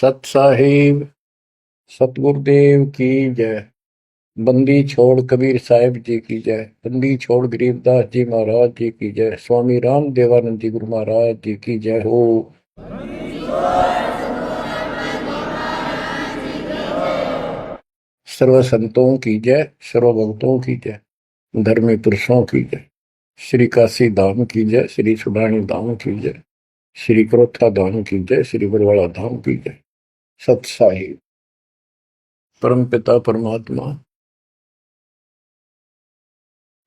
सत साहिब सतगुरुदेव की जय। बंदी छोड़ कबीर साहिब जी की जय। बंदी छोड़ गरीबदास जी महाराज जी की जय। स्वामी राम देवानंद जी गुरु महाराज जी की जय हो। सर्व संतों की जय, सर्व भक्तों की जय, धर्मी पुरुषों की जय। श्री काशी धाम की जय, श्री सुडानी धाम की जय, श्री क्रोथा धाम की जय, श्री बरवाड़ा धाम की जय। सत साहिब परम पिता परमात्मा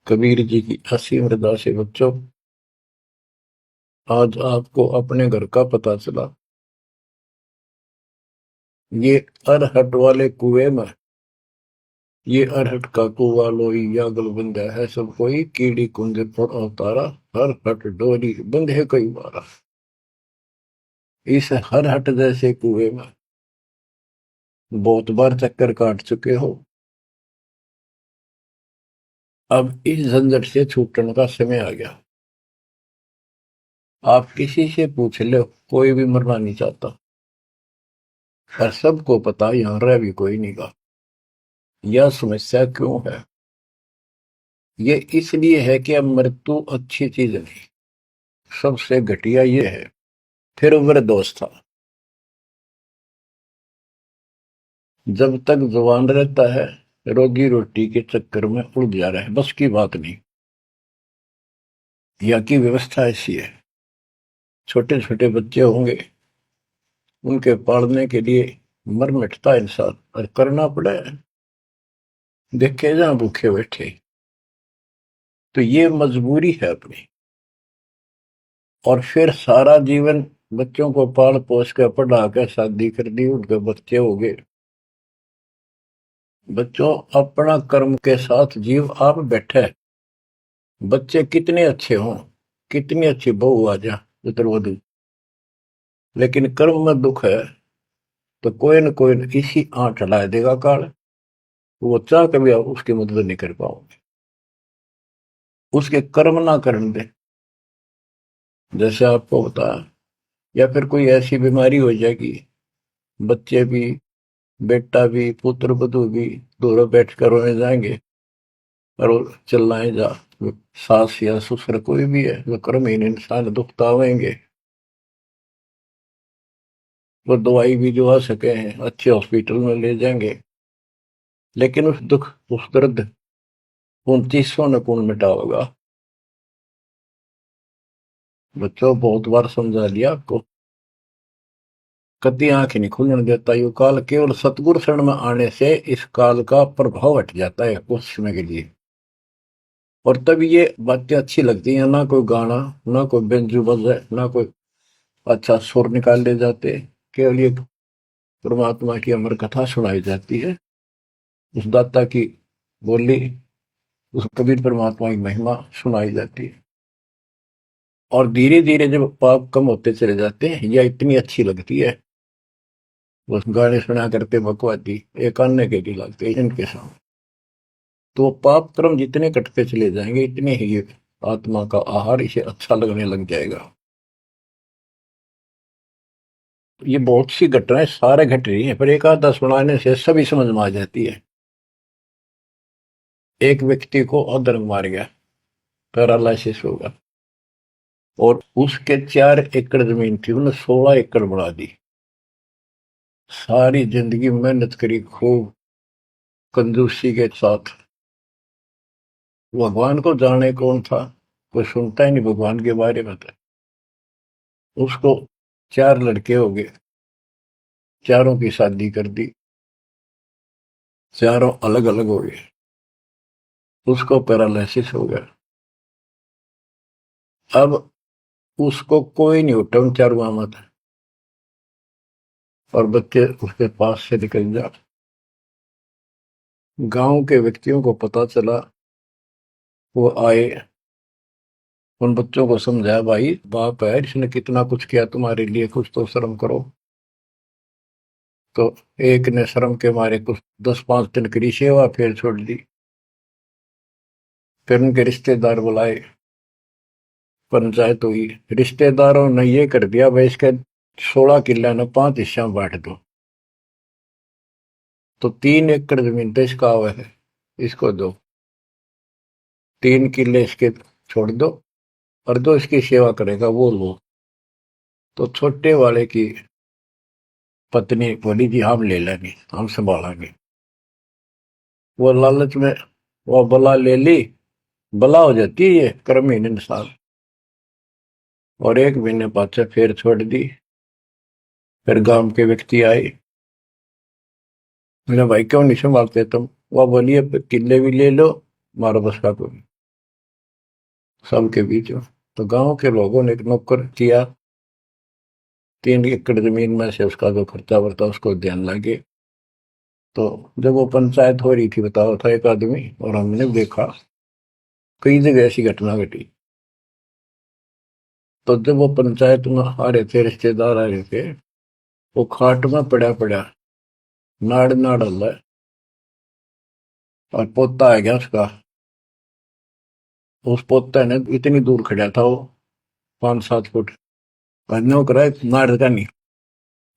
कबीर जी की असीम हृदय से बच्चों, आज आपको अपने घर का पता चला। ये अरहट वाले कुएं में, ये अरहट का कुआ लोई या गलबंदा है सब कोई, कीड़ी कुंजे पर अवतारा, हर हट डोरी बंधे कई बारा। इस हर हट जैसे कुएं में बहुत बार चक्कर काट चुके हो। अब इस झंझट से छूटने का समय आ गया। आप किसी से पूछ लो, कोई भी मरना नहीं चाहता, पर सबको पता यहां रह भी कोई नहीं गा। यह समस्या क्यों है? ये इसलिए है कि अब मृत्यु अच्छी चीज नहीं, सबसे घटिया ये है। फिर उम्र दोस्त था, जब तक जवान रहता है रोजी रोटी के चक्कर में उलझ जा रहा है, बस की बात नहीं। यहाँ की व्यवस्था ऐसी है, छोटे छोटे बच्चे होंगे, उनके पालने के लिए मर मिटता इंसान, और करना पड़े, देखे जहां भूखे बैठे। तो ये मजबूरी है अपनी। और फिर सारा जीवन बच्चों को पाल पोस कर पढ़ा कर शादी कर दी, उनके बच्चे हो गए। बच्चों, अपना कर्म के साथ जीव आप बैठे, बच्चे कितने अच्छे हों, कितनी अच्छी बहू आ जा पुत्रवधु, लेकिन कर्म में दुख है तो कोई न कोई इसी आंट ला देगा काल। वो चाह कभी आप उसकी मदद नहीं कर पाओगे, उसके कर्म ना करने दे। जैसे आपको बताया, या फिर कोई ऐसी बीमारी हो जाएगी, बच्चे भी, बेटा भी, पुत्र वधु भी दोनों बैठ कर रोने जाएंगे, और वो चिल्लाए जा। सास या ससुर कोई भी है, वो कर्महीन इंसान दुखता आवेंगे। वो दवाई भी जो आ सके हैं अच्छे हॉस्पिटल में ले जाएंगे, लेकिन उस दुख उस दर्द 2900 ने कौन मिटा होगा? बच्चों, बहुत बार समझा लिया आपको, कति आंख नहीं खुलने देता ये काल। केवल सतगुरु शरण में आने से इस काल का प्रभाव हट जाता है कुछ समय के लिए, और तब ये बातें अच्छी लगती हैं। ना कोई गाना, ना कोई बेंजू बजे, ना कोई अच्छा सुर निकाल ले जाते, केवल ये परमात्मा की अमर कथा सुनाई जाती है, उस दाता की बोली, उस कबीर परमात्मा की महिमा सुनाई जाती है। और धीरे धीरे जब पाप कम होते चले जाते हैं, यह इतनी अच्छी लगती है। वो गाने सुना करते बकवादी, एक अन्य के लिए लगते इनके साथ, तो पाप कर्म जितने कटते चले जाएंगे, इतने ही ये आत्मा का आहार इसे अच्छा लगने लग जाएगा। ये बहुत सी घटनाएं सारे घट रही हैं, पर एक आधा सुनाने से सभी समझ में आ जाती है। एक व्यक्ति को अधर्म मार गया, पैरालिसिस होगा, और उसके 4 एकड़ जमीन थी, उन्हें 16 एकड़ बढ़ा दी। सारी जिंदगी मेहनत करी खूब कंजूसी के साथ। भगवान को जाने कौन था, कोई सुनता ही नहीं भगवान के बारे में। था उसको 4 लड़के हो गए, चारों की शादी कर दी, चारों अलग अलग हो गए, उसको पैरालिसिस हो गया। अब उसको कोई नहीं उठा उन चारों में था, और बच्चे उसके पास से निकल जा। गांव के व्यक्तियों को पता चला, वो आए, उन बच्चों को समझाया, भाई बाप है, इसने कितना कुछ किया तुम्हारे लिए, कुछ तो शर्म करो। तो एक ने शर्म के मारे कुछ 10-5 दिन की सेवा फिर छोड़ दी। फिर उनके रिश्तेदार बुलाए, पंचायत हुई, रिश्तेदारों ने ये कर दिया, भाई इसके 16 किला ने 5 हिस्सा बांट दो। तो 3 एकड़ जमीन तो इसका हुआ है, इसको दो, 3 किले इसके छोड़ दो, और जो इसकी सेवा करेगा वो लो। तो छोटे वाले की पत्नी बोली जी हम ले लेंगे, हम संभालेंगे। वो लालच में वो बला ले ली, बला हो जाती है ये कर्महीन इंसान। और 1 महीने बाद से फिर छोड़ दी। फिर गांव के व्यक्ति आए, मेरा भाई क्यों नहीं संभालते तुम? वह बोली अब किले भी ले लो, मारो बस का कोई सबके बीच में। तो गांव के लोगों ने एक नौकर किया, 3 एकड़ जमीन में से उसका जो खर्चा वर्ता उसको ध्यान लगे। तो जब वो पंचायत हो रही थी, बताओ था एक आदमी, और हमने देखा कई जगह ऐसी घटना घटी। तो जब वो पंचायत में आ रहे थे, रिश्तेदार आ रहे थे, वो खाट में पड़ा पड़ा नाड़ नाड़ हल्ला, और पोता आ गया उसका। उस पोते ने इतनी दूर खड़ा था वो, 5-7 फुट, कहने करा नाड़ का नहीं,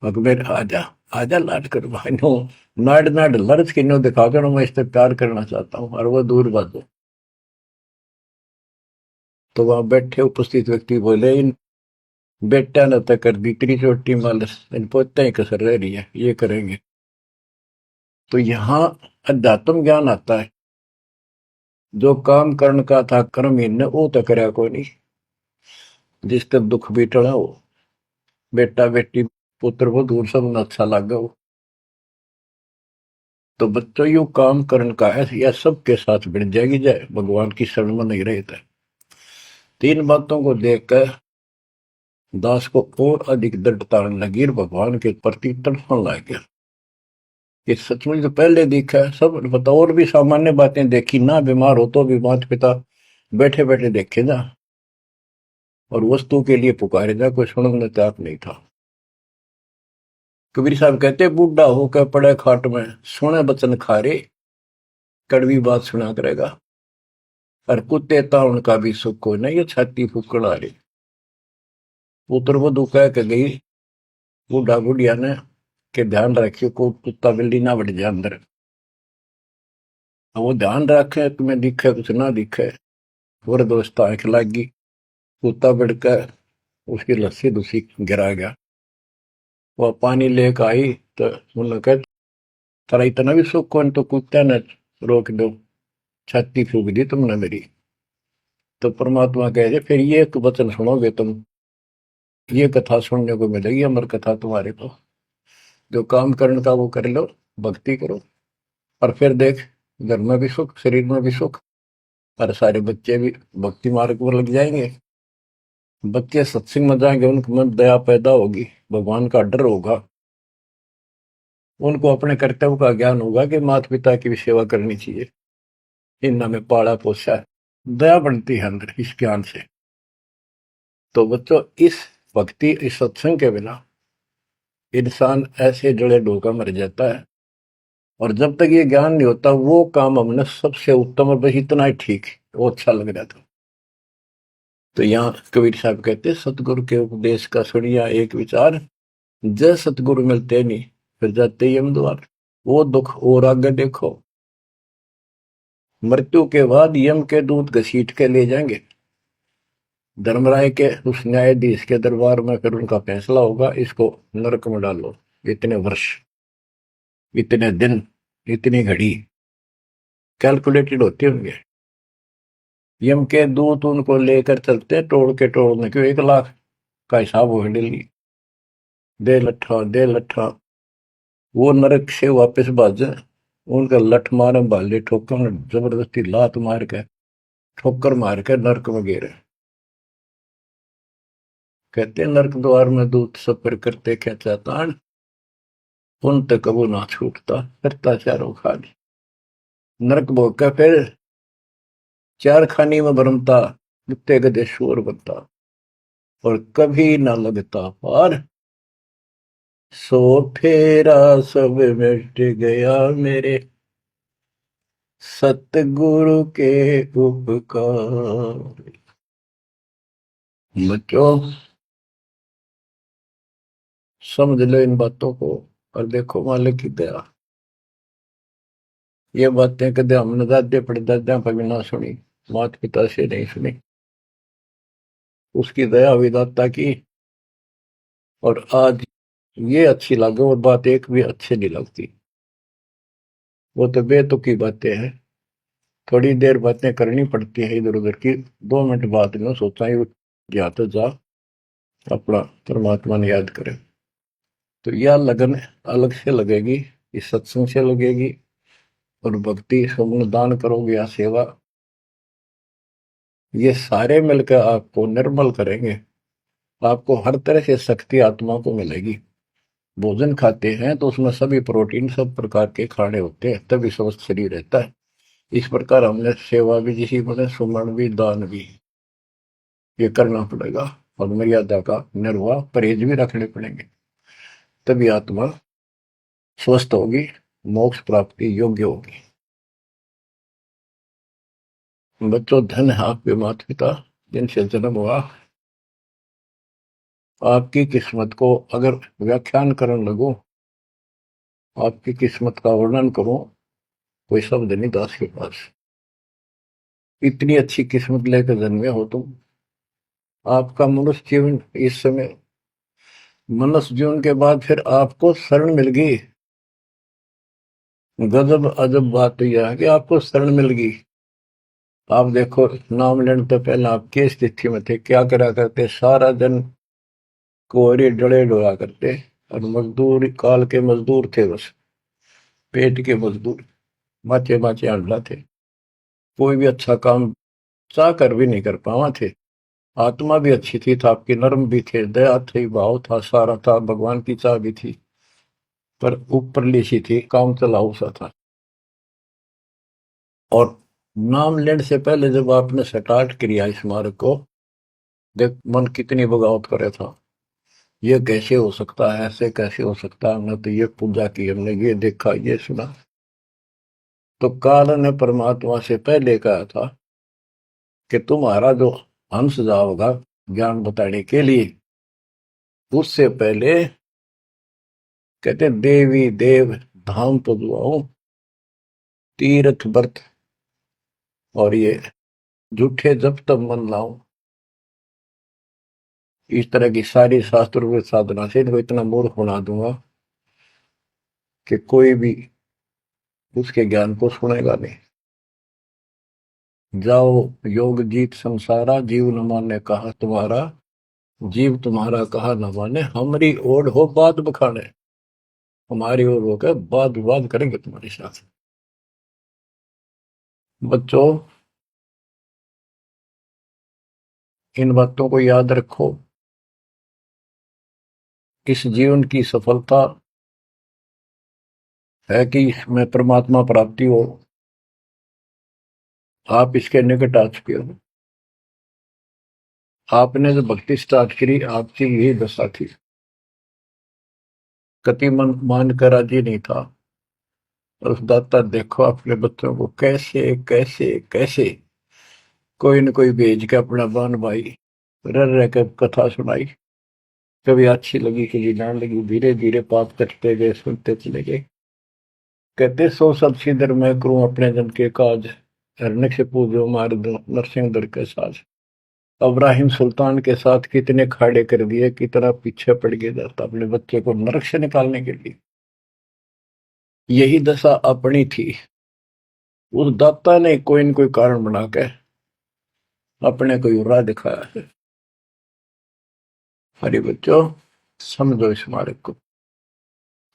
अकबर आजा, आजा लाड कर भाई नो, नाड़ नाड़ लर्ज किन्नो दिखा कर मैं इससे प्यार करना चाहता हूँ, और वो दूर बाजो। तो वहां बैठे उपस्थित व्यक्ति बोले इन बेटा ने तक कर दी इतनी छोटी मालस, इन पोते ही कसर रह रही है, ये करेंगे। तो यहाँ अध्यात्म ज्ञान आता है। जो काम करण का था कर्महीन ने वो तो करया कोई नहीं, जिसका दुख भी टला हो, बेटा बेटी पुत्र वो दूर सब न अच्छा लगा हो। तो बच्चों यू काम करण का है, यह सबके साथ बढ़ जाएगी जाए भगवान की शरण में नहीं रहे थे। 3 बातों को देखकर दास को और अधिक दृढ़ता लगी और भगवान के प्रति तड़पने लग गया। ये सचमुच तो पहले देखा है सब पता, और भी सामान्य बातें देखी ना, बीमार हो तो भी माता पिता बैठे बैठे देखे जा, और वस्तु के लिए पुकारे जा, कोई सुनने तैयार नहीं था। कबीर साहब कहते बूढ़ा होकर पड़े खाट में, सुने बचन खारे, कड़वी बात सुना करेगा। और कुत्ते था उनका भी सुख को नहीं, ये छाती फूकड़ आ रही। पुत्र वधु कह के गई बूढ़ा बुढ़िया ने के ध्यान रखियो को कुत्ता बिल्ली ना बढ़ जाए अंदर। अब वो ध्यान रखे तुम्हें दिखे कुछ ना दिखे, और दोस्त आंख लागी, कुत्ता बढ़कर उसकी लस्सी दूसी गिरा गया। वह पानी लेकर आई तो उन्होंने कहा तेरा इतना भी सुख कौन, तो कुत्ते ने रोक दो, छाती फूक दी तुमने मेरी। तो परमात्मा कह रहे फिर ये एक वचन सुनोगे तुम, ये कथा सुनने को मिलेगी अमर कथा तुम्हारे को। जो काम करने का वो कर लो, भक्ति करो, और फिर देख घर में भी सुख, शरीर में भी सुख, और सारे बच्चे भी भक्ति मार्ग पर लग जाएंगे। बच्चे सत्संग में जाएंगे, उनके मन दया पैदा होगी, भगवान का डर होगा, उनको अपने कर्तव्य का ज्ञान होगा कि माता पिता की भी सेवा करनी चाहिए, इन में पाला पोसा है, दया बनती है अंदर इस ज्ञान से। तो बच्चों इस भक्ति इस सत्संग के बिना इंसान ऐसे जड़े डोका मर जाता है। और जब तक ये ज्ञान नहीं होता वो काम हमने सबसे उत्तम और बस इतना ही ठीक है, वो अच्छा लग रहा था। तो यहाँ कबीर साहब कहते सतगुरु के उपदेश का सुनिया एक विचार, जय सतगुरु मिलते नहीं फिर जाते यम द्वार। वो दुख और आगे देखो, मृत्यु के बाद यम के दूत घसीट के ले जाएंगे धर्मराय के उस न्यायाधीश के दरबार में, फिर उनका फैसला होगा इसको नरक में डालो, इतने वर्ष, इतने दिन, इतनी घड़ी कैलकुलेटेड होते होंगे। यम के दूत उनको लेकर चलते तोड़ के तोड़ने क्यों, 1 लाख का हिसाब हो डेली, दे लट्ठा दे लट्ठा। वो नरक से वापस भाजे, उनका लठ मारे भाले ठोकर जबरदस्ती लात मार के ठोकर मार के नरक में गिरे। कहते नरक द्वार में दूत सफर करते क्या चातान, उन तक कबू ना छूटता करता चारों खाली। नरक भोग का फिर 4 खानी में भरमता, कुत्ते गधे शोर बनता, और कभी ना लगता पार, सो फेरा सब मिट गया मेरे सतगुरु के उपकार। बच्चों समझ लो इन बातों को, और देखो मालिक की दया। ये बातें कदे हमने दादे परदादा पर भी ना सुनी, माता पिता से नहीं सुनी। उसकी दया विदाता की, और आज ये अच्छी लगे और बात एक भी अच्छी नहीं लगती। वो तो बेतुकी बातें हैं, थोड़ी देर बातें करनी पड़ती है इधर उधर की, 2 मिनट बाद में सोचा ही जाते जा अपना परमात्मा ने याद करे। तो यह लगन अलग से लगेगी, इस सत्संग से लगेगी, और भक्ति समूह दान करोगे या सेवा, ये सारे मिलकर आपको निर्मल करेंगे। आपको हर तरह से शक्ति आत्मा को मिलेगी। भोजन खाते हैं तो उसमें सभी प्रोटीन सब प्रकार के खाने होते हैं, तभी स्वस्थ शरीर रहता है। इस प्रकार हमने सेवा भी जिसी बने, सुमरण भी, दान भी, ये करना पड़ेगा, और मर्यादा का निर्वाह परहेज भी रखने पड़ेंगे, तभी आत्मा स्वस्थ होगी, मोक्ष प्राप्ति योग्य होगी। बच्चों, धन है आपके माता पिता जिनसे जन्म हुआ। आपकी किस्मत को अगर व्याख्यान करने लगो, आपकी किस्मत का वर्णन करो, कोई शब्द नहीं दास के पास। इतनी अच्छी किस्मत लेकर जन्मे हो तुम। आपका मनुष्य जीवन इस समय, मनुष्य जीवन के बाद फिर आपको शरण मिल गई। गजब अजब बात तो यह है कि आपको शरण मिल गई। आप देखो, नाम लेने तो पहले आप किस स्थिति में थे, क्या करा करते, सारा दिन कोहरे डले डोला करते, और मजदूर काल के मजदूर थे, बस पेट के मजदूर, माचे माचे अंडा थे। कोई भी अच्छा काम चाह कर भी नहीं कर पावा थे। आत्मा भी अच्छी थी, था आपकी नर्म भी थे, दया थी, भाव था, सारा था, भगवान की चाह भी थी, पर ऊपरली सी थी, काम चलाऊ सा था। और नाम लेने से पहले जब आपने स्टार्ट किया इस मार्ग को, देख मन कितनी बगावत करे था। ये कैसे हो सकता है, ऐसे कैसे हो सकता है, हमने तो ये पूजा की, हमने ये देखा, ये सुना। तो काल ने परमात्मा से पहले कहा था कि तुम्हारा जो हंस जाओगा ज्ञान बताने के लिए, उससे पहले कहते देवी देव धाम पुजवाओ, तीर्थ व्रत और ये झूठे जब तब मन लाओ। इस तरह की सारी शास्त्रों की साधना से इनको इतना मूर्ख बना दूंगा कि कोई भी उसके ज्ञान को सुनेगा नहीं। जाओ योग जीत संसारा, जीव न माने कहा तुम्हारा, जीव तुम्हारा कहा न माने, हमारी ओर हो बात बखाने, हमारी ओर होकर बात विवाद करेंगे तुम्हारे साथ। बच्चों, इन बातों को याद रखो। इस जीवन की सफलता है कि इसमें परमात्मा प्राप्ति हो। आप इसके निकट आ चुके हो। आपने जो भक्ति स्टार्ट करी, आपकी यही दशा थी। कति मन मान कर राजी नहीं था, और उस दाता देखो अपने बच्चों को कैसे कैसे कैसे कोई न कोई भेज के अपना बान भाई रह रह कर कथा सुनाई। कभी अच्छी लगी, कभी ना लगी, धीरे धीरे पाप करते गए, सुनते चले गए। कहते सो सब सिदर मैं करूं अपने जन के काज, हरने से पूजो मार दो नरसिंह दर के साज। इब्राहिम सुल्तान के साथ कितने खाड़े कर दिए, कितना पीछे पड़ गया जाता अपने बच्चे को नरक से निकालने के लिए। यही दशा अपनी थी। उस दाता ने कोई न कोई कारण बना के अपने को राह दिखाया है। हरे बच्चों, समझो इस मार्ग को,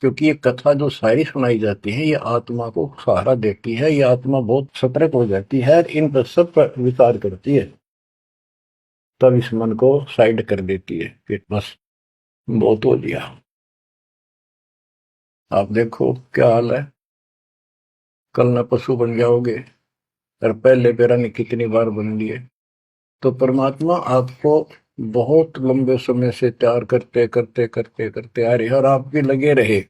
क्योंकि ये कथा जो सारी सुनाई जाती है, ये आत्मा को सहारा देती है। ये आत्मा बहुत सतर्क हो जाती है, इन पर सब पर विचार करती है, तब इस मन को साइड कर देती है कि बस बहुत हो लिया। आप देखो क्या हाल है, कल न पशु बन जाओगे, और पहले बेरा ने कितनी बार बन लिए। तो परमात्मा आपको बहुत लंबे समय से तैयार करते करते करते करते आ रहे, और आप भी लगे रहे।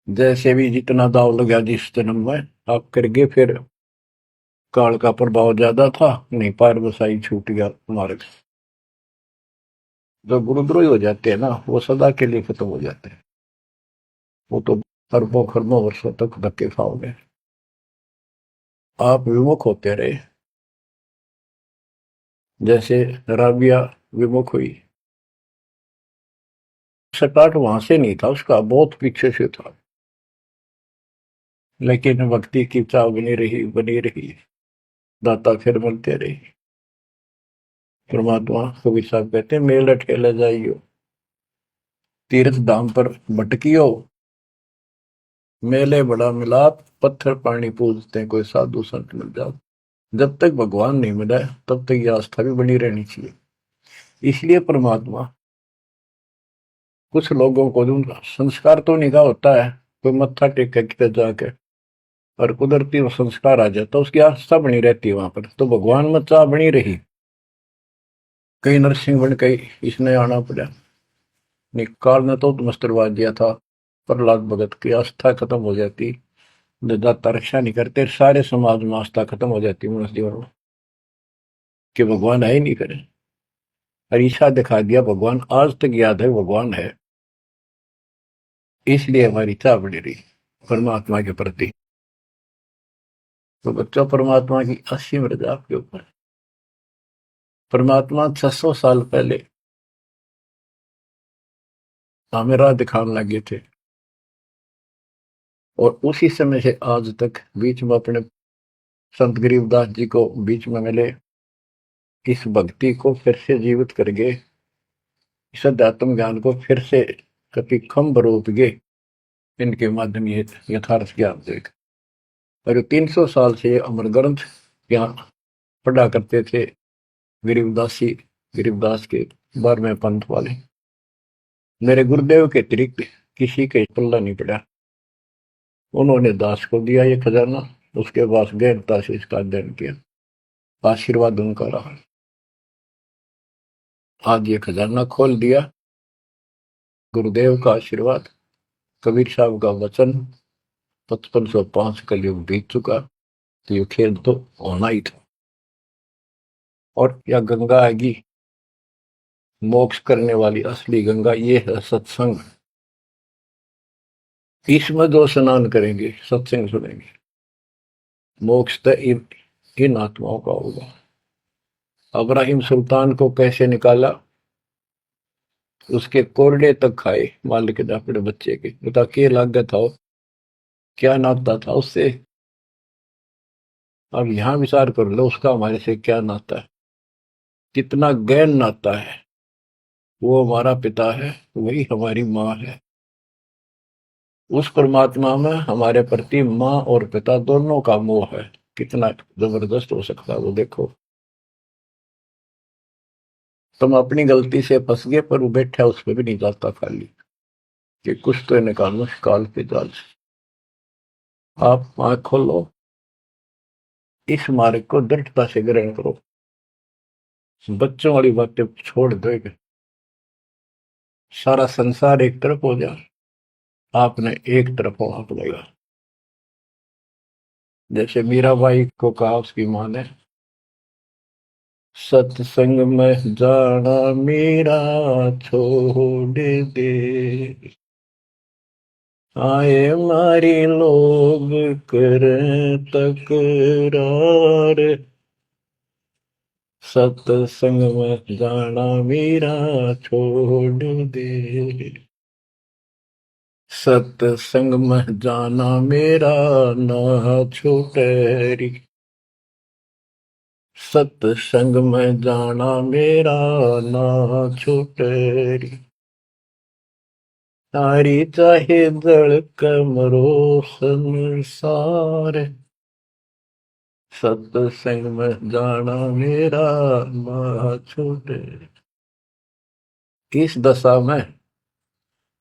जैसे भी जितना दाव लगा जिस जन्म में आप करगे, फिर काल का प्रभाव ज्यादा था, नहीं पार बसाई छूट गया मार्ग। जो गुरुद्रोही हो जाते हैं ना, वो सदा के लिए खत्म हो जाते हैं। वो तो अरबों खरबों वर्षों तक धक्के खाओगे। आप विमुख होते रहे, जैसे राबिया विमुख हुई। स्टार्ट वहां से नहीं था उसका, बहुत पीछे से था, लेकिन भक्ति की चाह बनी रही, दाता फिर मिलते रहे। परमात्मा कबीर साहब कहते हैं, मेल ठेले जाइयो, तीर्थ धाम पर भटकियो, मेले बड़ा मिलाप, पत्थर पानी पूजते हैं, कोई साधु संत मिल जाओ। जब तक भगवान नहीं मिला तब तक ये आस्था भी बनी रहनी चाहिए। इसलिए परमात्मा कुछ लोगों को जो संस्कार तो निकाह होता है, कोई मत्था टेक के किते जाके और कुदरती वो संस्कार आ जाता, उसकी आस्था बनी रहती है वहां पर, तो भगवान में चाह बनी रही। कई नरसिंह बन कई इसने आना पड़ा, निकाल ने तो मस्त करवा दिया था। प्रहलाद भगत की आस्था खत्म हो जाती, दाता रक्षा नहीं करते, सारे समाज में आस्था खत्म हो जाती मनुष्य जीवन में, कि भगवान है ही नहीं करे। और ईशा दिखा दिया भगवान आज तक याद है, भगवान है। इसलिए हमारी चाह बनी रही परमात्मा के प्रति। तो बच्चों, परमात्मा की असीम रजा आपके ऊपर। परमात्मा 600 साल पहले हमें राह दिखाने लगे थे, और उसी समय से आज तक बीच में अपने संत गरीबदास जी को बीच में मिले, इस भक्ति को फिर से जीवित कर गए, इस अध्यात्म ज्ञान को फिर से कभी खम्भ रोप गए, इनके माध्यम ये यथार्थ ज्ञान देख। और 300 साल से अमर ग्रंथ यहाँ पढ़ा करते थे गरीबदासी, गरीबदास के 12वें पंथ वाले। मेरे गुरुदेव के अतिरिक्त किसी के पल्ला नहीं पड़ा। उन्होंने दास को दिया ये खजाना, उसके बाद गहनता से इसका अध्ययन किया, आशीर्वाद उनका रहा। आज ये खजाना खोल दिया, गुरुदेव का आशीर्वाद, कबीर साहब का वचन, 5505 कलयुग बीत चुका, तो ये खेल तो होना ही था। और यह गंगा आएगी, मोक्ष करने वाली असली गंगा, ये है सत्संग। इसमें जो स्नान करेंगे, सत्संग सुनेंगे, मोक्ष तो इन आत्माओं का होगा। अब्राहिम सुल्तान को कैसे निकाला, उसके कोरडे तक खाए मालिक ने अपने बच्चे के, बता के लागत था, क्या नाता था उससे। अब यहां विचार कर लो, उसका हमारे से क्या नाता है, कितना गहन नाता है। वो हमारा पिता है, वही हमारी माँ है। उस परमात्मा में हमारे प्रति माँ और पिता दोनों का मोह है, कितना जबरदस्त हो सकता है वो देखो। तुम अपनी गलती से फंस गए, पर वो बैठा उस पर भी नहीं जाता खाली, कि कुछ तो निकालो काल के जाल से। आप आंख खोलो, इस मार्ग को दृढ़ता से ग्रहण करो, बच्चों वाली बातें छोड़ दो, सारा संसार एक तरफ हो जाए, आपने एक तरफ होना पड़ेगा। जैसे मीराबाई को कहा उसकी माँ ने, सत्संग में जाना मीरा छोड़ दे, आए मारी लोग कर तकरार, सत्संग में जाना मीरा छोड़ दे, सत्संग में जाना मेरा ना छूटे री, सत्संग में जाना मेरा ना छूटे री, तारी चाहे जल कमरो संसार, सत्संग में जाना मेरा ना छूटे। इस दशा में,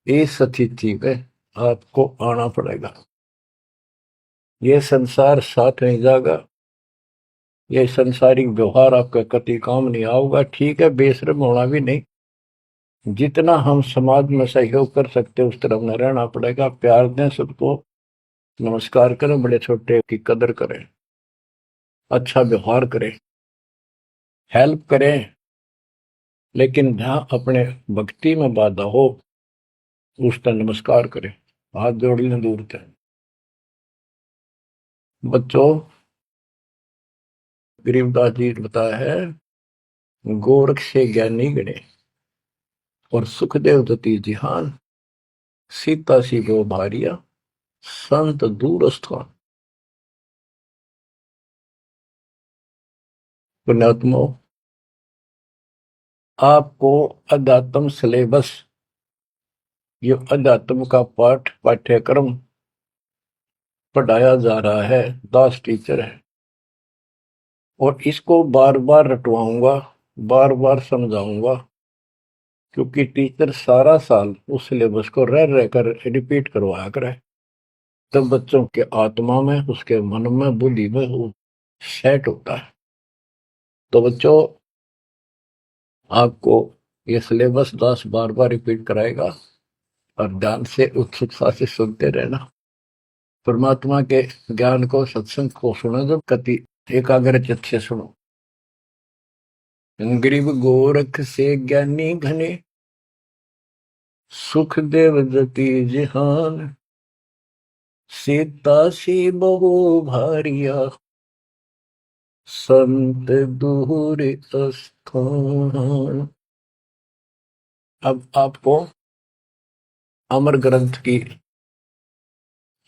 इस स्थिति में आपको आना पड़ेगा। ये संसार साथ नहीं जाएगा, ये संसारिक व्यवहार आपका कति काम नहीं आऊगा। ठीक है, बेशर्म होना भी नहीं, जितना हम समाज में सहयोग कर सकते उस तरफ में रहना पड़ेगा। प्यार दें सबको, नमस्कार करें, बड़े छोटे की कदर करें, अच्छा व्यवहार करें, हेल्प करें, लेकिन जहां अपने भक्ति में बाधा हो उस पर नमस्कार करें, हाथ जोड़ लें दूर से। बच्चों, गरीबदास जी ने बताया है, गोरख से ज्ञानी गणे और सुखदेव दती जिहान, सीता सी गो भारिया संत दूर स्थान। पुण्यात्मो, आपको अध्यात्म सिलेबस, ये अध्यात्म का पाठ्यक्रम पढ़ाया जा रहा है, दास टीचर है, और इसको बार बार रटवाऊंगा, बार बार समझाऊंगा, क्योंकि टीचर सारा साल उस सिलेबस को रह रहकर रिपीट करवाया करे, तब बच्चों के आत्मा में, उसके मन में, बुद्धि में वो सेट होता है। तो बच्चों, आपको ये सिलेबस दास बार बार रिपीट कराएगा और ध्यान से उत्सुकता से सुनते रहना। परमात्मा के ज्ञान को, सत्संग को सुनो, जब कति एकाग्र चित्त से सुनो। गरीब गोरख से ज्ञानी घने, सुखदेव दती जिहान, सीता सी बहु भारिया संत दूर स्थान। अब आपको अमर ग्रंथ की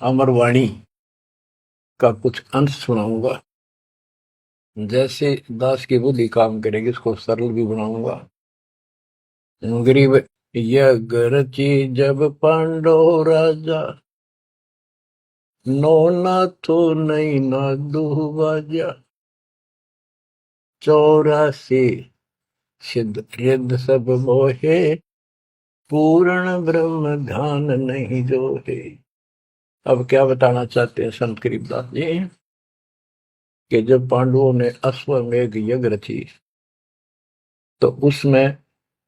अमर वाणी का कुछ अंश सुनाऊंगा। जैसे दास की बुद्धि काम करेगी, इसको सरल भी बनाऊंगा। गरीब यज्ञ जब पांडव राजा, नो ना तो नहीं ना दुबाजा, 84 सिद्ध रिद्ध सब मोहे, पूर्ण ब्रह्म ध्यान नहीं जो है। अब क्या बताना चाहते हैं संत गरीबदास जी, कि जब पांडवों ने अश्वमेघ यज्ञ रची, तो उसमें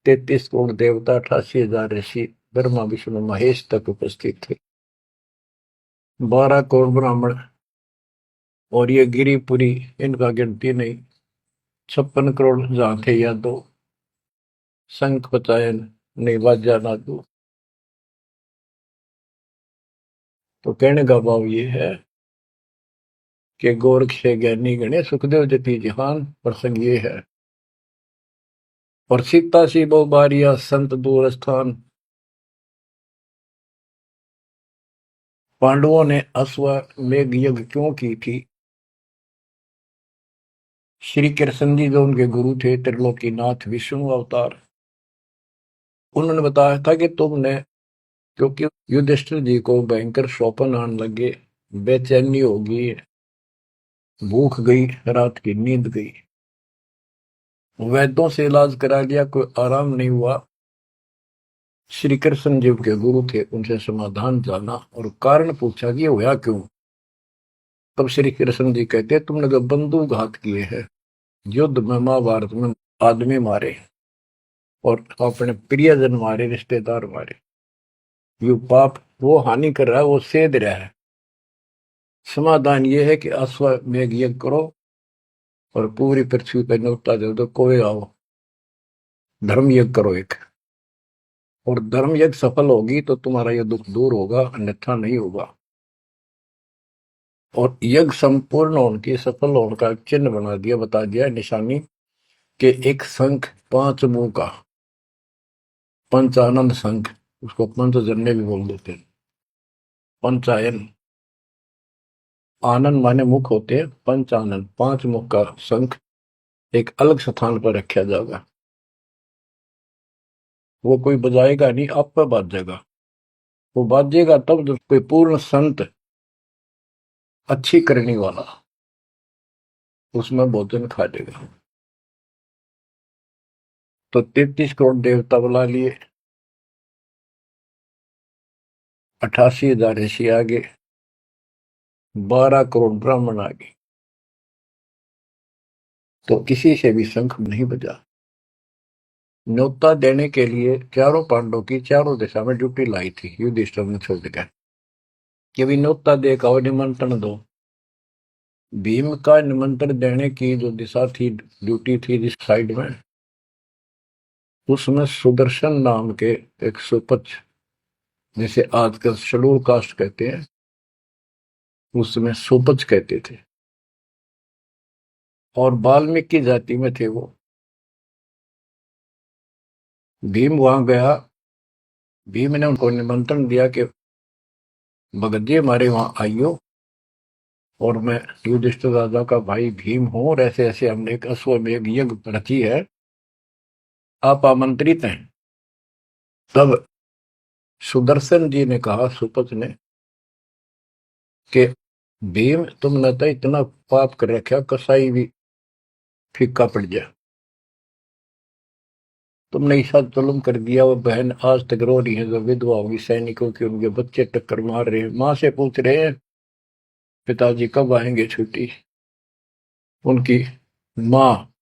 33 करोड़ देवता, 88,000 ऋषि, ब्रह्मा विष्णु महेश तक उपस्थित थे, 12 करोड़ ब्राह्मण, और ये गिरिपुरी, इनका गिनती नहीं, 56 करोड़ जहां थे या दो, शंख पचायन नहीं, बाजा नादू। तो कहने का भाव ये है कि गोरख से ज्ञानी गणे, सुखदेव जति जिहान, प्रसंग ये है। और सीता सी बहु बारिया संत दूर स्थान। पांडवों ने अश्वमेघ यज्ञ क्यों की थी? श्री कृष्ण जी जो उनके गुरु थे, त्रिलोकीनाथ विष्णु अवतार, उन्होंने बताया था कि तुमने, क्योंकि युधिष्ठिर जी को भयंकर स्वप्न आने लगे, बेचैनी होगी, भूख गई, रात की नींद गई, वैद्यों से इलाज करा लिया, कोई आराम नहीं हुआ। श्री कृष्ण जी के गुरु थे, उनसे समाधान जाना और कारण पूछा कि ये हुआ क्यों। तब श्री कृष्ण जी कहते, तुमने जो बंदूकघात किए हैं, युद्ध में, महाभारत में आदमी मारे और अपने प्रियजन मारे, रिश्तेदार मारे, ये पाप वो हानि कर रहा है, वो सेध रहा है। समाधान ये है कि अश्वमेघ यज्ञ करो और पूरी पृथ्वी पर न्योता दे दो, कोई आओ, धर्म यज्ञ करो एक, और धर्म यज्ञ सफल होगी तो तुम्हारा यह दुख दूर होगा, अन्यथा नहीं होगा। और यज्ञ संपूर्ण होने की, सफल होने का चिन्ह बना दिया, बता दिया निशानी, कि एक शंख 5 मुंह का, पंचानन शंख, उसको पंचजन्य भी बोल देते हैं, पंचायन, आनंद माने मुख होते हैं, पंचानन 5 मुख का शंख एक अलग स्थान पर रखा जाएगा। वो कोई बजाएगा नहीं, आप पर बाजेगा। वो बाजेगा तब जब कोई पूर्ण संत, अच्छी करने वाला उसमें भोजन खा लेगा। तो 33 करोड़ देवता बुला लिए, 88,000 ऋषि आ गए, 12 करोड़ ब्राह्मण आ गए, तो किसी से भी शंख नहीं बजा। न्योता देने के लिए चारों पांडवों की चारों दिशा में ड्यूटी लाई थी, युधिष्ठिर ने छोड़ दिया कि भी न्योता दे का निमंत्रण दो। भीम का निमंत्रण देने की जो दिशा थी, ड्यूटी थी जिस साइड में, उसमें सुदर्शन नाम के एक सुपच, जिसे आजकल शेड्यूल कास्ट कहते हैं, उसमें सुपच कहते थे, और वाल्मीकि जाति में थे वो। भीम वहां गया। भीम ने उनको निमंत्रण दिया कि भगत जी हमारे वहां आइयो, और मैं युधिष्ठिर राजा का भाई भीम हूं, और ऐसे ऐसे हमने एक अश्वमेध यज्ञ रची है, आप आमंत्रित हैं। तब सुदर्शन जी ने कहा, सुपथ ने, कि भीम तुमने तो इतना पाप कर रखा, कसाई भी फीका पड़ जाए। तुमने ऐसा जुल्म कर दिया, वो बहन आज तक रो रही है जो विधवा होगी सैनिकों की, उनके बच्चे टक्कर मार रहे हैं, माँ से पूछ रहे हैं पिताजी कब आएंगे छुट्टी। उनकी माँ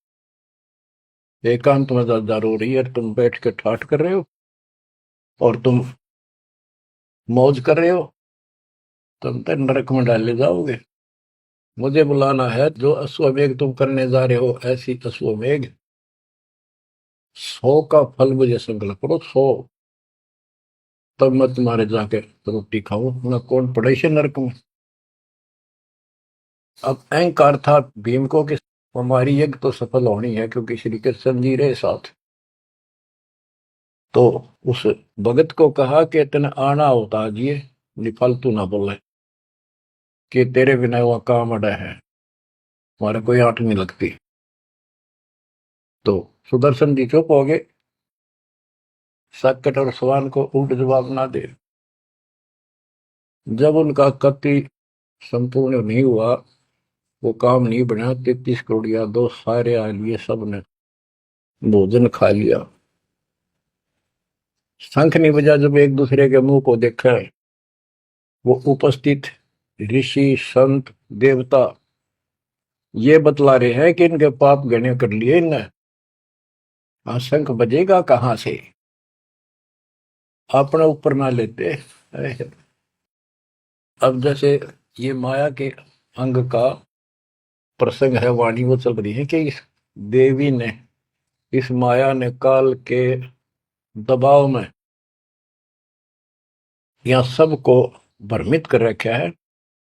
एकांत में ज्यादा रो रही है, तुम बैठ के ठाठ कर रहे हो और तुम मौज कर रहे हो, तुम तो नरक में डाले जाओगे। मुझे बुलाना है, जो अश्वमेघ तुम करने जा रहे हो, ऐसी अश्वमेघ 100 का फल मुझे संकल्प करो, 100, तब मैं तुम्हारे जाके रोटी खाऊं, मैं कौन पड़े से नरक में। अब अहंकार था भीम को कि हमारी यज्ञ तो सफल होनी है, क्योंकि श्री कृष्ण जी रहे साथ। तो उस भगत को कहा कि तेने आना होता जी, फालतू ना बोले, कि तेरे बिना वह काम अड़ा है, हमारे कोई आंट नहीं लगती। तो सुदर्शन जी चुप हो गए, सकट और सवाल को उल्ट जवाब ना दे। जब उनका कति संपूर्ण नहीं हुआ, वो काम नहीं बना, 33 करोड़ यादव सारे आ लिए, सबने भोजन खा लिया। शंख नहीं बजा, जब एक दूसरे के मुंह को देखा, वो उपस्थित ऋषि संत देवता ये बतला रहे हैं कि इनके पाप गणे कर लिए इनने। हाँ, शंख बजेगा कहां से, अपने ऊपर ना लेते। अब जैसे ये माया के अंग का प्रसंग है, वाणी वो चल रही है कि इस देवी ने, इस माया ने काल के दबाव में यहाँ सबको भ्रमित कर रखा है,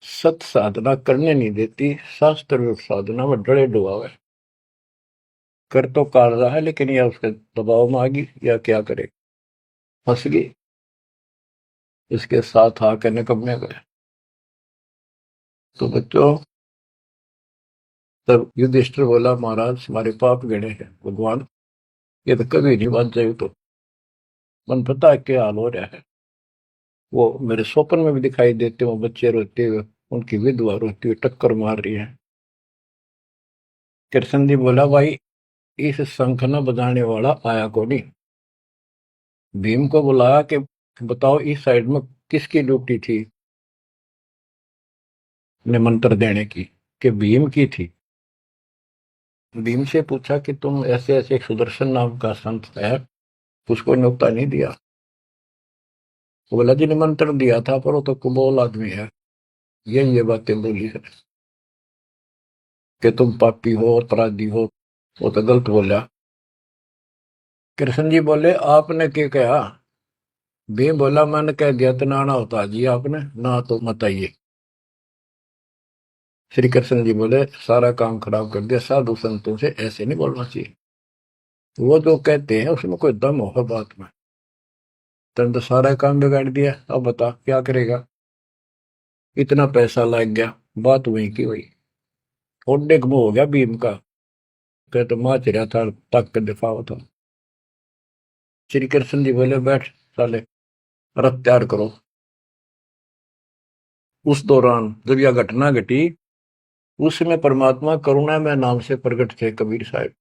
सत साधना करने नहीं देती, शास्त्र साधना में डरे डुबावे, कर तो काट रहा है, लेकिन यह उसके दबाव में आ गई या क्या करे, फंस गई, इसके साथ आकर निकम्मे गए। तो बच्चों, तब युधिष्ठिर बोला, महाराज हमारे पाप गणे हैं भगवान, ये तो कभी नहीं बच जाए। तो मन पता है क्या हाल हो रहा है, वो मेरे स्वप्न में भी दिखाई देते हो, बच्चे रोते हुए, उनकी विधवा रोती हुई टक्कर मार रही है। कृष्ण जी बोला, भाई इस शंख न बजाने वाला आया को नहीं। भीम को बुलाया कि बताओ इस साइड में किसकी ड्यूटी थी निमंत्रण देने की, कि भीम की थी। भीम से पूछा कि तुम ऐसे ऐसे, एक सुदर्शन नाम का संत है, उसको न्योता नहीं दिया। वो बोला, जी निमंत्रण दिया था, पर वो तो कुबोल आदमी है, ये बातें बोली है कि तुम पापी हो, अपराधी हो, वो तो गलत बोला। कृष्ण जी बोले, आपने क्या कहा। भीम बोला, मैंने कह दिया तो नाना होता जी, आपने ना तो मत आइए। श्री कृष्ण जी बोले, सारा काम खराब कर दिया, साधु संतों से ऐसे नहीं बोलना चाहिए, वो जो कहते हैं उसमें कोई दम हो बात में। तुम तो सारा काम बिगाड़ दिया, अब बता क्या करेगा। इतना पैसा लग गया, बात वही की वही, थोड़े मुंह हो गया भीम का, कह तो माच रहा था, तक के दिफावा था। श्री कृष्ण जी बोले, बैठ साले, रथ तैयार करो। उस दौरान जब यह घटना घटी, उस समय परमात्मा करुणा में नाम से प्रकट थे कबीर साहब,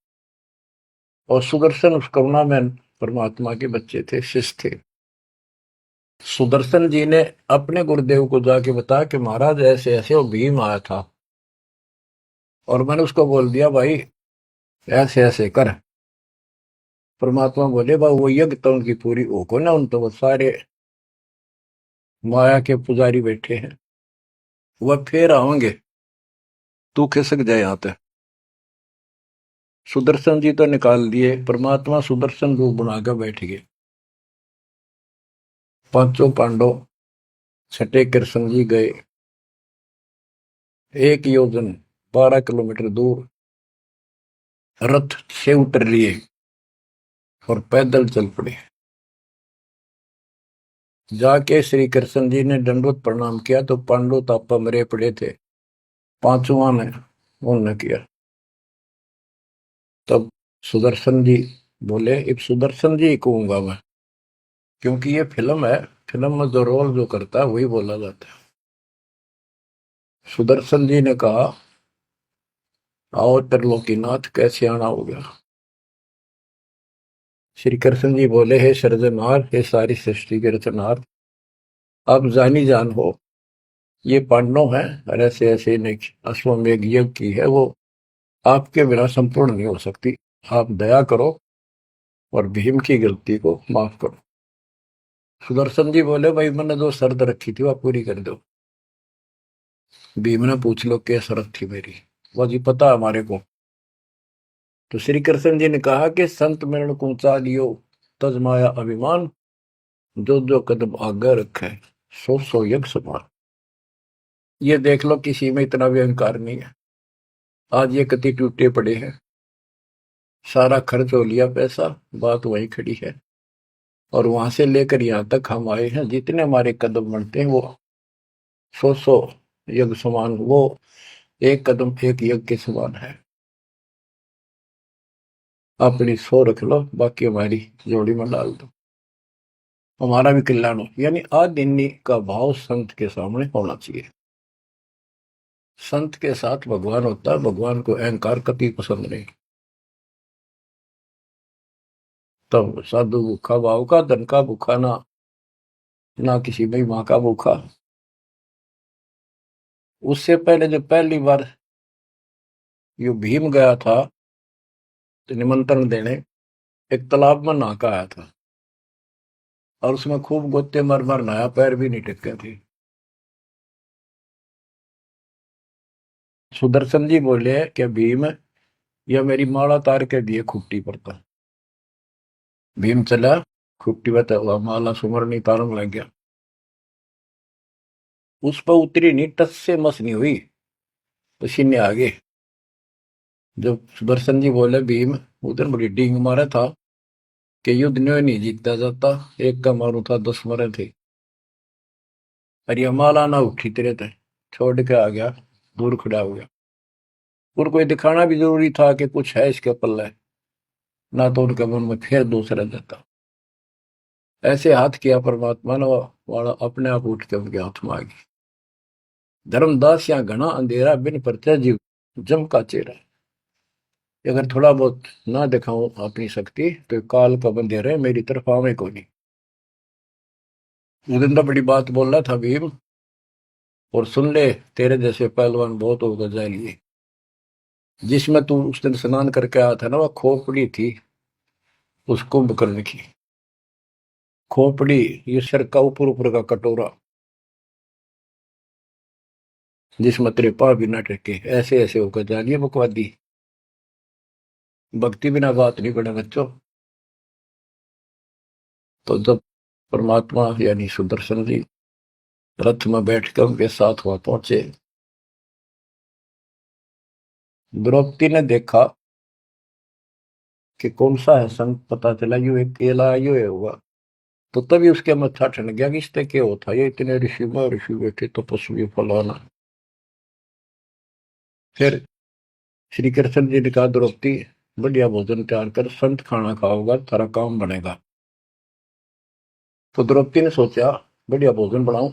और सुदर्शन उस करुणा में परमात्मा के बच्चे थे, शिष्य थे। सुदर्शन जी ने अपने गुरुदेव को जाके बताया कि महाराज ऐसे ऐसे वो भीम आया था, और मैंने उसको बोल दिया भाई ऐसे ऐसे कर। परमात्मा बोले, भाई वो यज्ञ तो उनकी पूरी हो को ना, उन तो वो सारे माया के पुजारी बैठे हैं, वह फिर आओगे, तू खिसक जाए यहाँ पे। सुदर्शन जी तो निकाल दिए, परमात्मा सुदर्शन रूप बनाकर बैठ गए। पांचों पांडव छठे कृष्ण जी गए, 1 योजन 12 किलोमीटर दूर रथ से उतर लिए और पैदल चल पड़े। जाके श्री कृष्ण जी ने दंडवत प्रणाम किया तो पांडु तापा मरे पड़े थे, पांचवा ने उन्होंने किया। तब सुदर्शन जी बोले, अब सुदर्शन जी कहूंगा मैं, क्योंकि ये फिल्म है, फिल्म में जो रोल जो करता है वही बोला जाता है। सुदर्शन जी ने कहा, आओ त्रिलोकीनाथ, कैसे आना हो गया। श्री कृष्ण जी बोले, हे सृजनहार, हे सारी सृष्टि के रचनहार, आप जानी जान हो, ये पांडव है और ऐसे ऐसे नहीं, अश्वमेघ यज्ञ की है वो, आपके बिना संपूर्ण नहीं हो सकती। आप दया करो और भीम की गलती को माफ करो। सुदर्शन जी बोले, भाई मैंने जो शर्त रखी थी वह पूरी कर दो। भीम ने पूछ लो क्या शर्त थी मेरी, वो जी पता है हमारे को। तो श्री कृष्ण जी ने कहा कि संत मरण को ऊंचा लियो, तज माया अभिमान, जो जो कदम आगे रखे, सो सो यज्ञ समान। ये देख लो, किसी में इतना भी अहंकार नहीं है। आज ये कति टूटे पड़े हैं, सारा खर्च हो लिया पैसा, बात वहीं खड़ी है। और वहां से लेकर यहाँ तक हम आए हैं, जितने हमारे कदम बढ़ते हैं वो सौ सौ यज्ञ समान, वो एक कदम एक यज्ञ के समान है। अपनी सौ रख लो, बाकी हमारी जोड़ी में डाल दो, हमारा भी कल्याण हो। यानी आदिन्य का भाव संत के सामने होना चाहिए। संत के साथ भगवान होता है, भगवान को अहंकार कभी पसंद नहीं। तब साधु भूखा भाव का, धन का भूखा ना, ना किसी में माँ का भूखा। उससे पहले जब पहली बार यो भीम गया था तो निमंत्रण देने, एक तालाब में नहा का आया था और उसमें खूब गोते मर मर नहाया, पैर भी नहीं टिके थे। सुदर्शन जी बोले कि भीम, यह मेरी माला तार के दिए खुट्टी पर था। भीम चला, खुट्टी पर हुआ माला सुमरनी तारन लग गया। उस पर उतरी नहीं, टस से मस नहीं हुई, पसीने आ गए। जब सुदर्शन जी बोले, भीम उधर बड़ी डींग मारा था कि युद्ध नहीं जीता जाता, एक का मारू था 10 मरे थे। अरे माला ना उठी तेरे थे, छोड़ के आ गया, दूर खड़ा हो गया। और कोई दिखाना भी जरूरी था कि कुछ है इसके पल्ले, ना तो उनके मन में फिर दूसरा जाता। ऐसे हाथ किया परमात्मा ने, वाला अपने आप उठ के उनके हाथ में आ गई। धर्मदास या घना अंधेरा, बिन परचा जीव जम का चेहरा। अगर थोड़ा बहुत ना दिखाऊं अपनी शक्ति तो काल का बंधेरा मेरी तरफ आवे को नहीं। उस दिन तो बड़ी बात बोल रहा था भीम, और सुन ले, तेरे जैसे पहलवान बहुत होगा जाएंगे। जिसमें तू उस दिन स्नान करके आया था ना, वह खोपड़ी थी उस कुंभकर्ण की। खोपड़ी, ये सिर का ऊपर ऊपर का कटोरा, जिसमें तेरे पाँव भी न टेके, ऐसे ऐसे होकर जानिए बकवादी। भक्ति बिना बात नहीं बने बच्चों। तो जब परमात्मा यानी सुदर्शन जी रथ में बैठकर उनके साथ वहां पहुंचे, द्रौपदी ने देखा कि कौन सा है संत, पता चला यू एक केला यू है हुआ। तो तभी उसके मत्था ठन गया कि इससे क्या होता, ये इतने ऋषि में ऋषि बैठे तपस्वी फलाना। फिर श्री कृष्ण जी ने कहा, द्रौपदी बढ़िया भोजन तैयार कर, संत खाना खाओगा तारा काम बनेगा। तो द्रौपदी ने सोचा बढ़िया भोजन बनाऊं,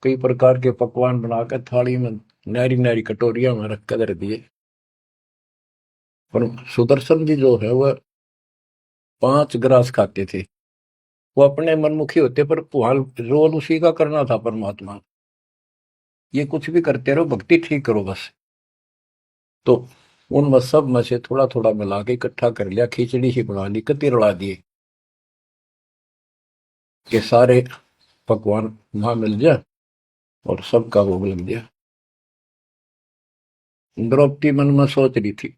कई प्रकार के पकवान बनाकर थाली में नारी नारी कटोरिया में रख कर दिए। पर सुदर्शन जी जो है वह 5 ग्रास खाते थे। वो अपने मनमुखी होते, पर वहां रोल उसी का करना था परमात्मा। ये कुछ भी करते रहो, भक्ति ठीक करो बस। तो उन सब में से थोड़ा थोड़ा मिला के इकट्ठा कर लिया, खिचड़ी ही बना ली, कति रला दिए कि सारे पकवान वहां मिल जाए और सबका भोग लग गया। द्रौपदी मन में सोच रही थी,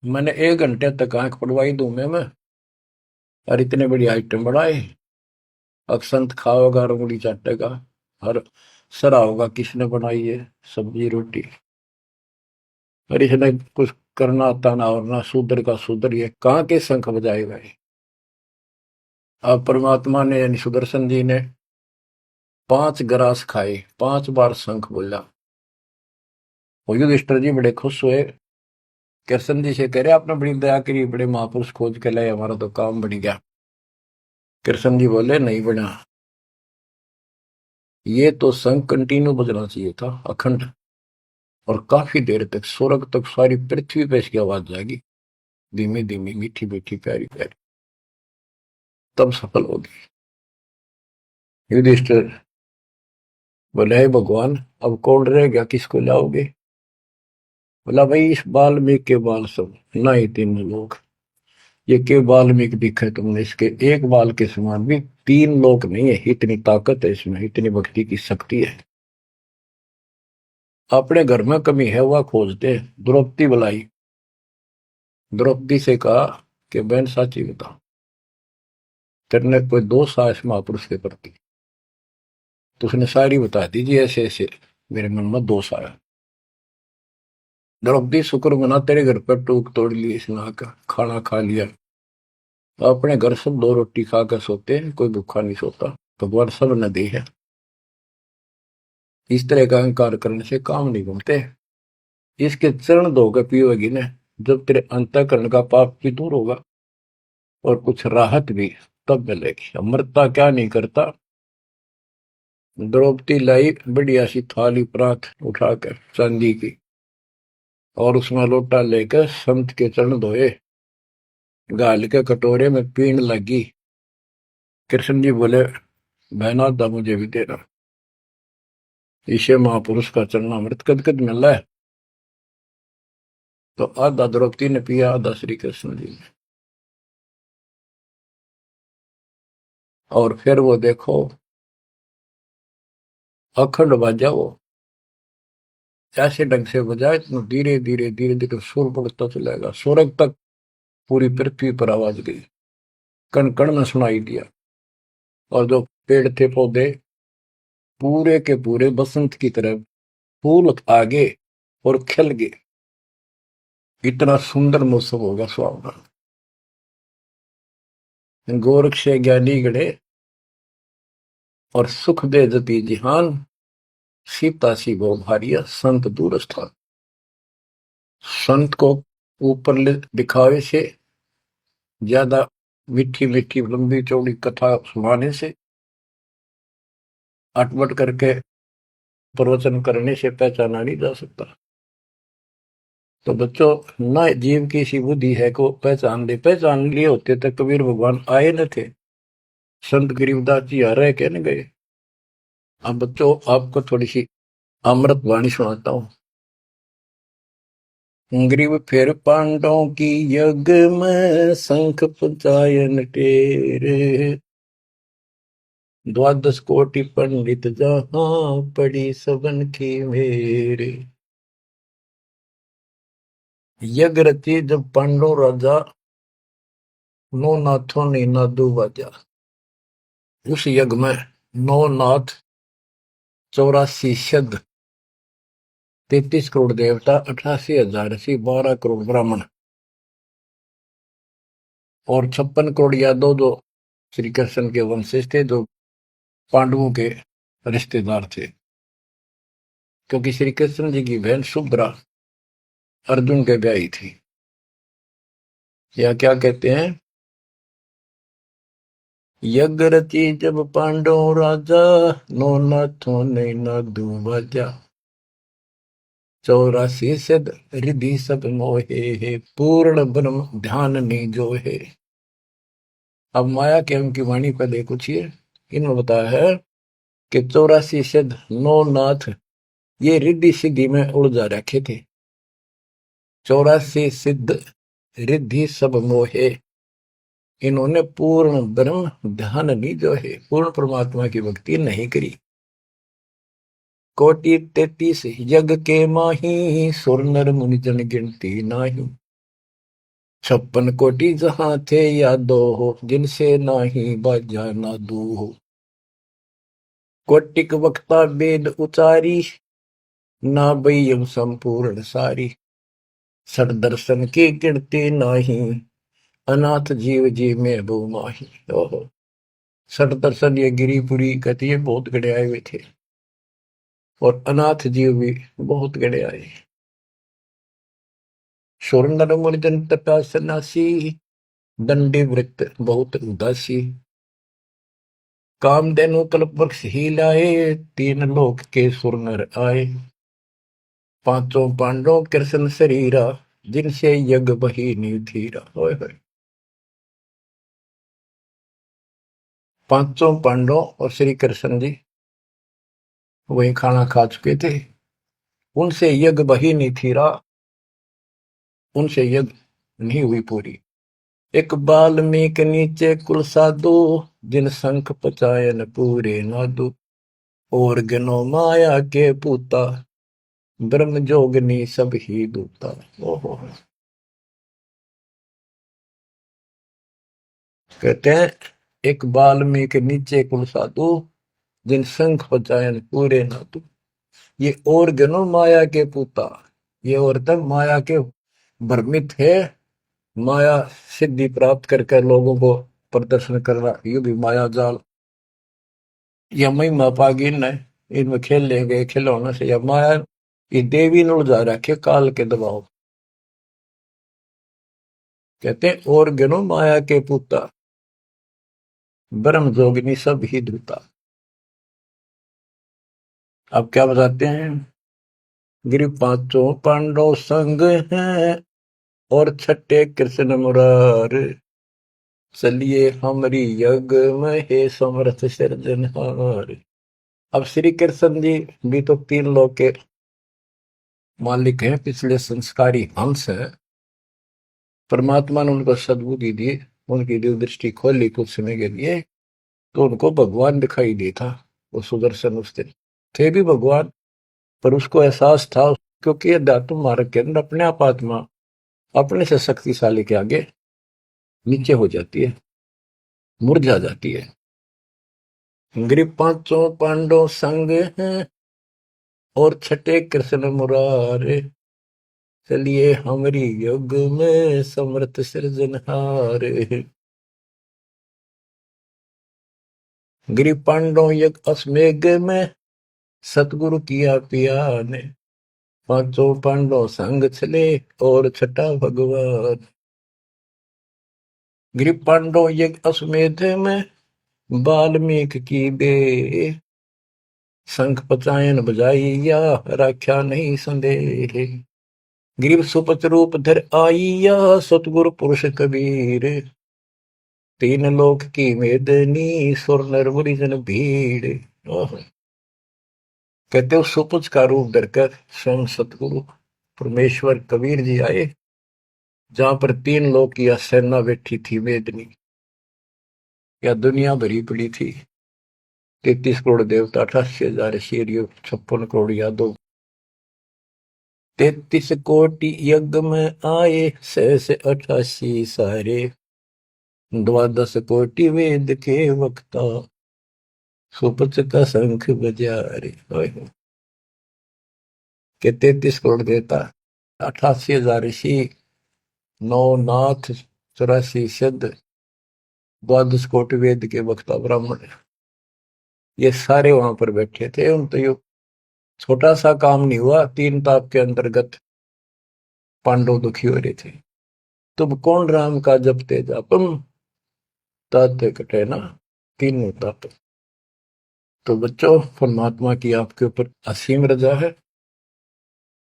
मैंने 1 घंटे तक आंख पड़वाई दूं मैं, और इतने बड़ी आइटम बनाए। अक्षंत खाओगा, रंगुली चाटेगा, हर सरा होगा किसने बनाई है सब्जी रोटी। और इसने कुछ करना आता ना और ना शूद्र का शूद्र, ये कहाँ के शंख बजाए गए। अब परमात्मा ने यानी सुदर्शन जी ने 5 ग्रास खाए, 5 बार शंख बोला। वो युधिष्ठिर जी बड़े खुश हुए, कृष्ण जी से कह रहे आपने बड़ी दया करी, बड़े महापुरुष खोज के लाए, हमारा तो काम बन गया। कृष्ण जी बोले नहीं बना, ये तो शंख कंटिन्यू बजना चाहिए था, अखंड, और काफी देर तक स्वर्ग तक सारी पृथ्वी पे इसकी आवाज जाएगी, धीमी धीमी मीठी मीठी प्यारी प्यारी, तब सफल होगी। युधिष्ठिर बोले हे भगवान, अब कौन रह गया, किसको लाओगे। बोला भाई इस वाल्मीकि के बाल सब ना ही 3 लोग, ये के वाल्मीकि दिखे तुमने, इसके एक बाल के समान भी 3 लोग नहीं है, इतनी ताकत है इसमें, इतनी भक्ति की शक्ति है। अपने घर में कमी है वह खोजते। द्रौपदी बुलाई, द्रौपदी से कहा कि बहन साची बता, तेरे कोई दोष आया इस महापुरुष के प्रति। तो उसने सारी बता दीजिए, ऐसे ऐसे मेरे मन में दोष आया। द्रौपदी शुक्र मना, तेरे घर पर टूक तोड़ ली, इसने आकर खाना खा लिया। अपने घर सब 2 रोटी खाकर सोते हैं, कोई भूखा नहीं सोता, भगवान सब न दी है। इस तरह का अहंकार करने से काम नहीं बनते। इसके चरण धोकर पियोगी ना, जब तेरे अंतःकरण का पाप भी दूर होगा और कुछ राहत भी तब मिलेगी। अमृता क्या नहीं करता। द्रौपदी लाई बढ़िया सी थाली परात उठाकर चांदी की, और उसमें लोटा लेकर संत के चरण धोए, गाल के कटोरे में पीण लगी। कृष्ण जी बोले बहना दा मुझे भी देना, इसे महापुरुष का चरणामृत कद कद मिल रहा है। तो आधा द्रौपदी ने पिया, आधा श्री कृष्ण जी ने। और फिर वो देखो अखंड बाजा, वो ऐसे ढंग से बजाए तो धीरे धीरे धीरे धीरे सुर बढ़ता चलेगा, स्वर्ग तक पूरी पृथ्वी पर आवाज गई, कण कण में सुनाई दिया। और जो पेड़ थे पौधे पूरे के पूरे बसंत की तरह फूल आगे और खिल गए, इतना सुंदर मौसम होगा सुहावना। गोरख से ज्ञानी गणे और सुख दे जती जिहान, सीता सी गो भारिया संत दूर स्थान। संत को ऊपर दिखावे से ज्यादा मीठी मीठी लंबी चौड़ी कथा सुनाने से, अटपट करके प्रवचन करने से पहचाना नहीं जा सकता। तो बच्चों, न जीव की सी बुद्धि है को पहचान ले, पहचान लिए होते तो कबीर भगवान आए न थे, संत गरीबदास जी आ रहे कहने गए। अब बच्चों आपको थोड़ी सी अमृत वाणी सुनाता हूं। ग्रीव फिर पांडवों की यज्ञ में शंख पंचायन टेरे, 12 कोटि पंडित जहां पड़ी सबन की मेरे। यज्ञ रची जब पांडव राजा, नौ नाथों ने नादू बाजा। उस यज्ञ में 9 नाथ, 84 सिद्ध, 33 करोड़ देवता, 88,000 ऋषि, 12 करोड़ ब्राह्मण और 56 करोड़ यादव, जो श्री कृष्ण के वंशज थे, जो पांडवों के रिश्तेदार थे। क्योंकि श्री कृष्ण जी की बहन सुभद्रा अर्जुन के ब्याही थी। या क्या कहते हैं, यज्ञ रची जब पांडव राजा, नौ नाथों ने नादू बाजा। 84 सिद्ध रिधि सब मोहे, पूर्ण ब्रह्म ध्यान निजो है। अब माया के अंक की वाणी पर देखो छिए, इन्होंने बताया है कि 84 सिद्ध 9 नाथ ये रिद्धि सिद्धि में उलझा रखे थे। 84 सिद्ध रिद्धि सब मोहे, इन्होंने पूर्ण ब्रह्म ध्यान नहीं जो है, पूर्ण परमात्मा की भक्ति नहीं करी। कोटि 33 यज्ञ के माही, सुर नर मुनि जन गिनती नाही। 56 कोटि जहां थे यादो हो, जिनसे नाही बाजा नादू हो। कोटिक वक्ता वेद उचारी, ना बयम संपूर्ण सारी। सट दर्शन की गिनती नाही, अनाथ जीव जी में बो माही। ओहो, सट दर्शन ये गिरिपुरी कहती है बहुत गड़े आए हुए थे, और अनाथ जीव भी बहुत गड़े आए। सुर नर मुनि जन तपा सन्यासी, दंडी वृत्त बहुत उदासी। कामधेनु कल्प वृक्ष ही लाए, तीन लोक के सुर नर आए। पांचों पांडव कृष्ण शरीरा, जिनसे यज्ञ बही निधीरा। होय होय, पांचों पांडव और श्री कृष्ण जी वही खाना खा चुके थे, उनसे यज्ञ बही नहीं थीरा, उनसे यज्ञ नहीं हुई पूरी। एक बाल्मीक नीचे कुल साधु, जिन शंख पचायन पूरे नादु। और गनो माया के पूता, ब्रह्म जोगनी सब ही दूता। ओहो, कहते हैं एक बाल्मीक नीचे कुल साधु, जिन शंख पचायन पूरे नादु। ये और गनो माया के पूता, ये औरतें माया के भ्रमित है, माया सिद्धि प्राप्त करके लोगों को प्रदर्शन कर रहा, ये भी माया जाल। या महिमा पागी न, इनमें खेल ले गए खिलौने से, या माया ये देवी ने उलझा रखे काल के दबाव। कहते हैं और गनो माया के पूता, ब्रह्म जोगिनी सब ही दूता। अब क्या बताते हैं, गिरि पांचों पांडव संग हैं, और छठे कृष्ण मुरार। चलिए हमारी यज्ञ में हे समर्थ सिरजनहार। अब श्री कृष्ण जी भी तो तीन लोक के मालिक हैं, पिछले संस्कारी हंस है। परमात्मा ने उनको सद्बुद्धि दी, उनकी दिव्य दृष्टि खोली कुछ समय के लिए, तो उनको भगवान दिखाई दे था। वो सुदर्शन उस दिन थे भी भगवान, पर उसको एहसास था, क्योंकि अध्यात्म मार्ग के अंदर अपने आप आत्मा अपने से शक्तिशाली के आगे नीचे हो जाती है, मुरझा जाती है। गिरि पांचों पांडव संग हैं, और छठे कृष्ण मुरारे। चलिए हमारी युग में समर्थ सृजनहार। गिरि पांडव यज्ञ अश्वमेघ में, सतगुरु किया पिया ने। पांचों पांडव संग चले, और छठा भगवान। गिरि पांडव यज्ञ अश्वमेध में, वाल्मीकि की बे। शंख पचायन बजाइया, राख्या नहीं संदेह। गिरिव सुपच रूप धर आइया, सतगुरु पुरुष कबीर। तीन लोक की मेदनी, सुर नर मुनि जन भीड़। कहते हो सुपच का रूप धरकर स्वयं सतगुरु परमेश्वर कबीर जी आए, जहां पर तीन लोक की सेना बैठी थी मेदनी, या दुनिया भरी पड़ी थी। 33 करोड़ देवता, 88,000 शेरियो, 56 करोड़ यादव। 33 कोटि यज्ञ में आए, 688 सारे। 12 कोटि वेद के वक्ता, सुपच का शंख बजा रे। के 33 करोड़ देवता, 88,000 ऋषि, 9 नाथ, 84 सिद्ध, 12 कोटि वेद के वक्ता ब्राह्मण, ये सारे वहां पर बैठे थे। उन तो ये छोटा सा काम नहीं हुआ, 3 ताप के अंतर्गत पांडव दुखी हो रहे थे। तुम कौन राम का जपते जापम, तात कटे ना तीनों ताप। तो बच्चों, परमात्मा की आपके ऊपर असीम रजा है,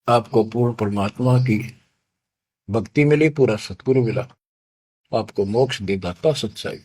आपको पूर्ण परमात्मा की भक्ति मिली, पूरा सतगुरु मिला, आपको मोक्ष दे दाता सच्चाई।